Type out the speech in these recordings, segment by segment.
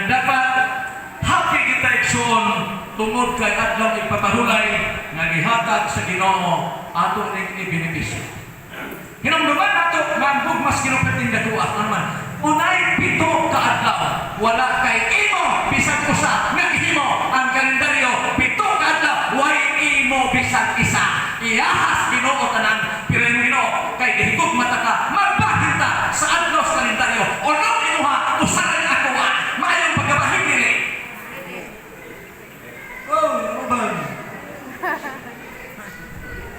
nga dapat happy kita igsoon tungod kay adlaw ipapahulay nga gihatag sa Ginoo ato ning ibinibisyo. Hinumduman nato nga ang bugmas kinuperting datua naman. Unay 7 ka adlaw wala kay imo bisag usa nga ihimo ang kalendaryo 7 ka adlaw way imo bisag isa. Iyahas Ginoo tanan pero Ginoo kay gihigog mata ka magpahita sa adlaw sa kalendaryo. Uno imuha usahay ako maayong pagkabahin dili.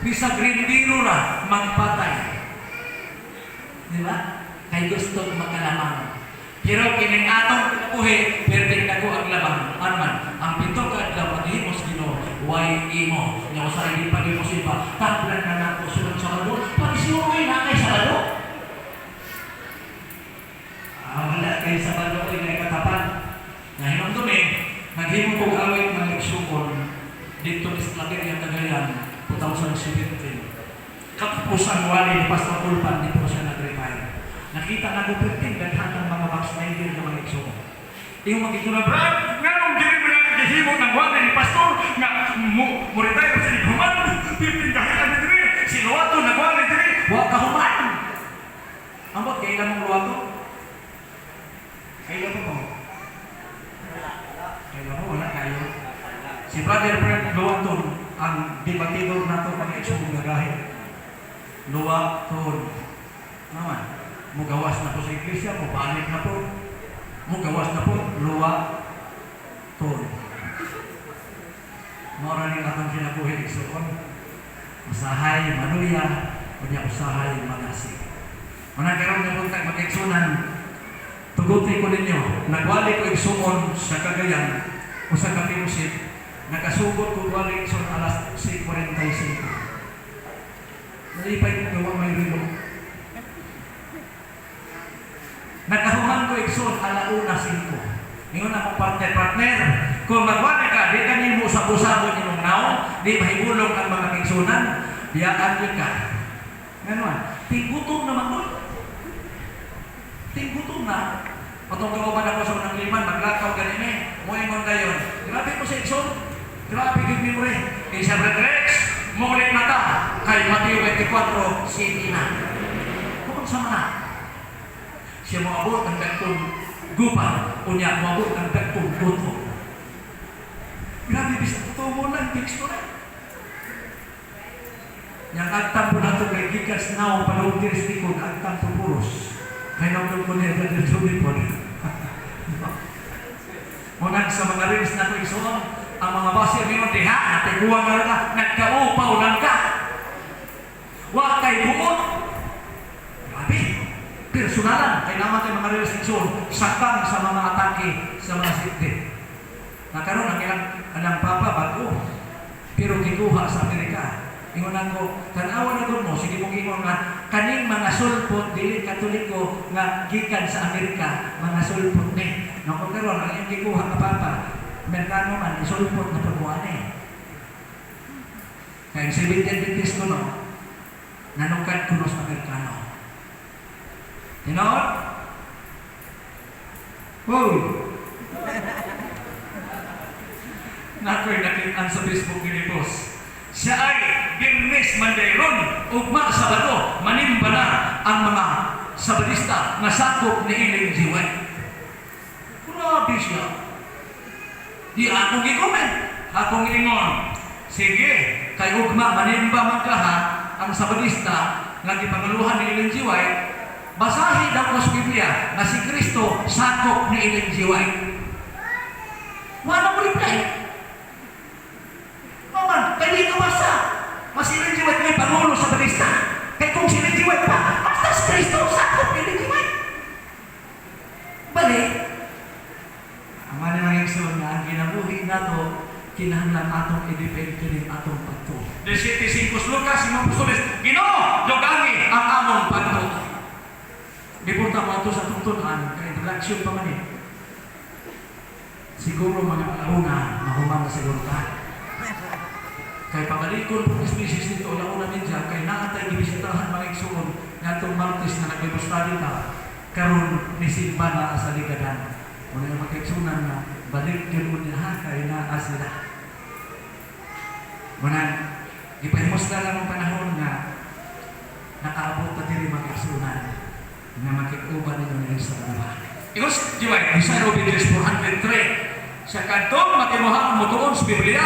Bisag rindiro ra magpatay. Di ba? Kay gusto makalamang. Pero kining atong uhi, perting ako ang lamang. Arman, ang 7 ka adlaw paghimos Ginoo, way imo. Nya usa di paghimos iba. Taplan na nato sulod sa Sabado. Pagisuroy na kay Sabado. Wala kay Sabado ay katapan. Na hinumdumin, naghimo kong awit ng iksukon dito sa Labiria, Cagayan, 2017. Katapusan wali ni Pastor Ulpan dito siya nag-retire. Nakita na ko perting daghan ng mga backslider na mga iksukon. Yung magiging Brad, nganong dili mo na nagihimo ng wali ni Pastor nga mo-retire sa iguman. Perting daghan na dili. Si Luato nagwali dili. Wa kahuman. Ambot kailan mong Luato? Kailan mo? Kailan mo? Wala kayo. Si Brother Fred Luaton ang debatidor na ito pag-iksong nagahin. Luaton. Naman, mugawas na po sa iglesia, mubalik na po. Mugawas na po, Luaton. Maraming atang sinabuhin igsoon. Usahay, manuya, kunya usahay, manasi. Managkaroon na po tayo mag-iksunan. Tugutin ko ninyo, nagwali ko igsuon sa Cagayan o sa Katimusit. Nakasugod ko wali son alas 6:45. Nalipay ko gawa may rilo. Nakahuman ko ikson alauna 5. Ngayon ako partner. Kung magwali ka, di kanin mo sa busabon yung naon, di mahibulong ang mga iksunan, biyaan ka. Ngayon, tinggutom naman ko. Tinggutom na. Patong kauban ako sa unang liman, maglakaw ganini. Muingon kayo. Grabe ko sa ikson. Grabe yung memory. Isa Rex, mulit mata. Kay Mateo 24, city na. Kung sama na. Siya moabot ang dagkong gupa. Unya moabot ang dagkong guto. Grabe, bisa totoo mo lang. Fix ko na. Yang agtang po nato kay Gikas now, palawag tiristikon, agtang po puros. Kaya naman ko niya na dito po. Munang sa mga rings na ito isuon, ang mga basir niyo diha, natiguan na ka, nagkaupaw lang ka. Wa kay buot. Grabe. Personalan, kailangan tayo mga restriksyon, sakang sa mga atake sa mga safety. Nakaroon ang ilang anang papa bago, pero kikuha sa Amerika. Ingunan ko, tanawan na mo, sige mong ingon nga, kaning mga sulpot, dili katoliko nga gikan sa Amerika, mga sulpot ni. Nung karon ang iyong kikuha ka papa, Amerikano man, isulpot na pagbuhan eh. Kaya si Bintis ko no, nanungkad ko sa Amerikano. Tinood? Wow! Nako'y nakitaan sa Facebook ni boss. Siya ay Birnes Mandayron, ugma Sabado, manimba na ang mga Sabadista na sakop ni Iling Jiway. Grabe siya. Di akong i-comment. Akong ingon. Sige, kay ugma manimba magkaha ang Sabadista nga gipanguluhan ni Iling Jiway. Basahin daw ko sa Biblia na si Kristo sakop ni Iling Jiway. Wala mo reply. Maman, kaya ka basa. Mas Iling Jiway may pangulo sa Sabadista. Kaya kung si Iling Jiway pa, basta si Kristo sakop ni Iling Jiway. Balik. Ang mga igsoon na ang kinabuhi nato, kinahanglan atong i-depend kini atong pagtuo. 17:5 Lucas, Simon Apostoles, Ginoo, dugangi ang among pagtuo. Di po tama ito sa tungtunan, kaya introduction pa man eh. Siguro mga alauna, mahumang siguro ka. Kaya pagalikon po species nito, alauna ninja, kaya naantay gibisitahan mga igsoon, nga itong Martis na nag-study ka, karon ni Simba na sa ligadan. Muna yung magkaigsunan na balik yun niya ha, kaya na sila. Muna, ipahimos na lang ang panahon na nakaabot na din yung magkaigsunan na makikuban ninyo na sa dalawa. Ikos, di ba? Isaiah Obedience 403. Sa kantong matimuhaan mo doon sa Biblia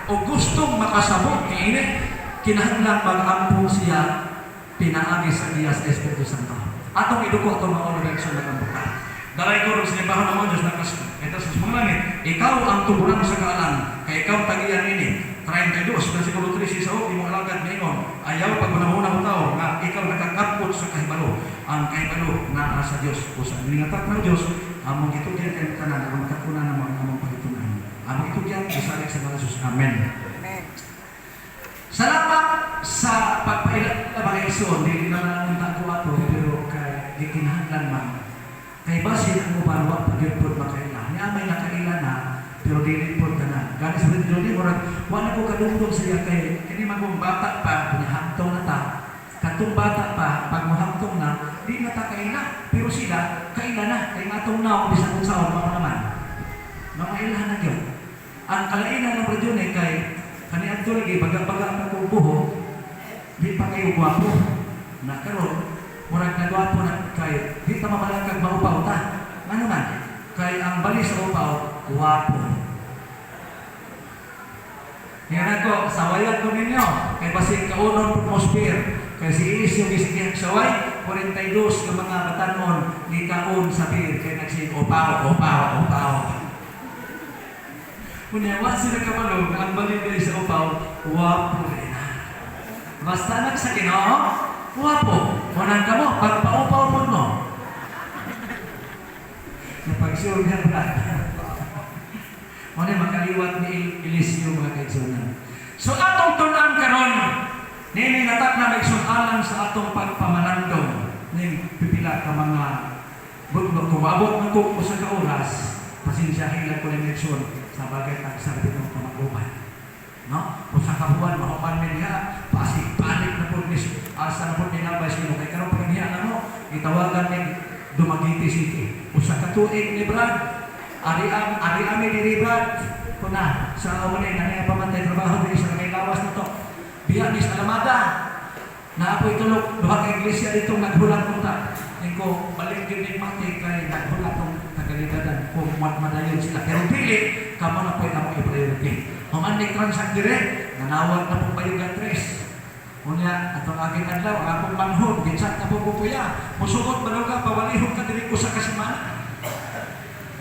o gustong makasabot ni ini, kinahanglang mag-ampong siya pinaagi sa iya sa Espiritu Santo. Atong iduko itong mga organizasyon na kambuka. Dalay ko rin sa libahan ng mga Diyos na kaso. Ito sa mga langit, ikaw ang tuburan sa kaalan, kaya ikaw tagiyan ini. 32, versikulo 3, isaw, imong alagad ningon, ayaw pagmunahuna mo tao, nga ikaw nakakapot sa kahibalo, ang kahibalo na sa Diyos. Kung sa ningatak ng Diyos, among itugyan kayo kanan, among kakunan ng mga among pagitunan. Among itugyan, isalig sa mga Jesus. Amen. Salamat sa pagpailat na mga iso, hindi naman ang tago ato, pero kay gikinahanglan man. Kay basin ang upanwa pag-ipod makaila. Niya may nakaila na, pero dili po ka na. Gani sa rin doon, wala ko kadungdong siya kay, kini magong bata pa, pinahamtong na ta. Katong bata pa, pag mahamtong na, di na ta kaila. Pero sila, kaila na. Kay matong na, bisang unsaon, mga naman. Mga ilahan na yun. Ang kalainan ng radyon ay kay, kaniang tulagi, baga-baga ang pagkubuho, di pa kayo gwapo. Nakaroon, murag na gwapo na kayo, di ta mamalagkag maupaw ta. Ano man? Kay ang bali sa upaw, gwapo. Yan ako, sawayan ko ninyo. Kay basig kaunon atmosphere. Kay si Iis yung isigyan saway, 42 ng mga batanon, ni kaon sa beer. Kay nagsing upaw, upaw, upaw. Kunyawan sila kamalog, ang bali din sa upaw, gwapo rin na. Basta nagsagin, oo? Wapo, munan ka mo, pagpaupaw mo mo. Napag-sure nga ba? Muna makaliwat ni Eliseo mga kaigsunan. So atong tunan karon, nini natak na maigsunalan sa atong pagpamalandong ning pipila ka mga kung maabot na ko sa kauras, pasensyahin lang ko ng leksyon sa bagay tagsabi ng pamaguban. No? Kung sa kabuhan, mahupan niya, panik na po nis, asa na po nilabay sino. Kaya karong pagniya na mo, itawagan ng Dumaguete City. Kung sa katuig ni Brad, ari-ami ni Brad, kung na, sa ulit, na pamantay trabaho din sa may lawas na to. Biyanis Alamada, na apo'y tulog, duha ka iglesia dito, naghulat mo ta. Yung ko, balik yun yung mati, kaya naghulat ng tagaligadan, kung madayon sila. Pero pili, kamo na po'y kamo i-priority. Mamandig transact direct, nanawag na pong bayugan tres. Unya, atong aking adlaw, ang akong manhod, ginsak na po kuya. Musugot ba ka, pawalihog ka diri ko sa kasimana.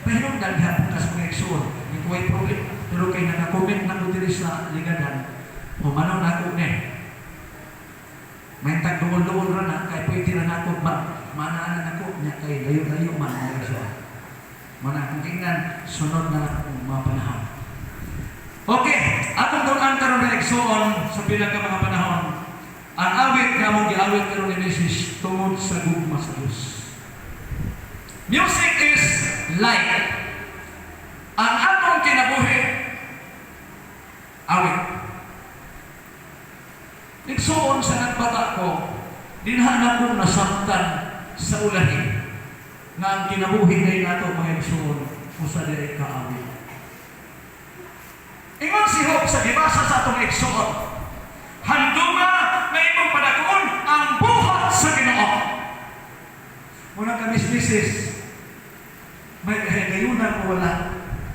Pero daghan po kas mga eksuon, yung kuwa'y problem. Pero kay nakakomment na ko diri sa ligadan, humanaw na ako ne. May tagdungol-dungol ra na, kay pwede na ako, manaanan ako, niya kay layo-layo man mga eksuon. Mana kung tingnan, sunod na mga panahon. Okay, atong tunan karon na eksoon sa bilang ka mga panahon. Ang awit na mong giawit karon ni Mrs. tungod sa gugma sa Diyos. Music is life. Ang atong kinabuhi, awit. Eksoon sa nagbata ko, dinhanan ko nasaktan sa ulahin na ang kinabuhi ngayon nato mga eksoon usa diri ka awit. Ingon si Job sa gibasa sa atong eksoon, handunga na imong padakuon ang buhat sa Ginoo. Muna ka mismisis, may kahigayunan o wala,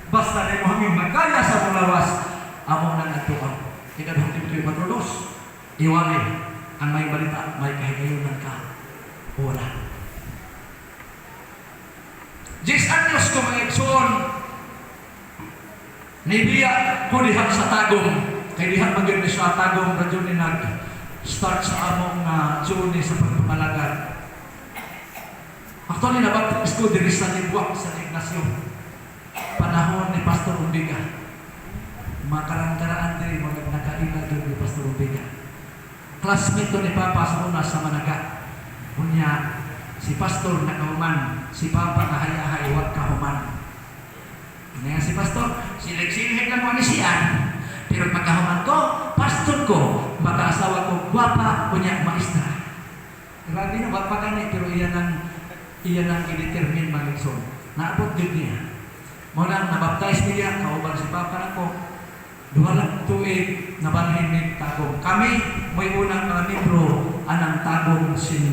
basta na mo hanging magkaya sa mong lawas, among nang atuan. Ikadahong Timoteo 4:2, iwali ang may balita, may kahigayunan ka o wala. 10 anyos ko mga eksoon, nibiya ko dihan sa tagong, kay dihan magyud ni sa tagong radyo ni nag-start sa among journey sa pagpamalagad. Actually, nabaptis ko diri sa Libuak sa Ignacio. Panahon ni Pastor Umbiga. Makarang-karaan diri mga nakaila doon ni Pastor Umbiga. Classmate ko ni Papa sa una sa Managa. Unya, si Pastor nakahuman, si Papa kahayahay, wag kahuman. Ngayon si Pastor, silig-silig lang mo ni siya. Pero pagkahuman ko, Pastor ko, mag-aasawa ko, gwapa, kunya, maestra. Grabe na, wag pa kani, pero iyan ang i-determine mag-ikson. Naabot yun niya. Muna nabaptize niya, kauban si Papa na ko. Duha lang tuig nabalhin ni Tagong. Kami, may unang mga membro anang Tagong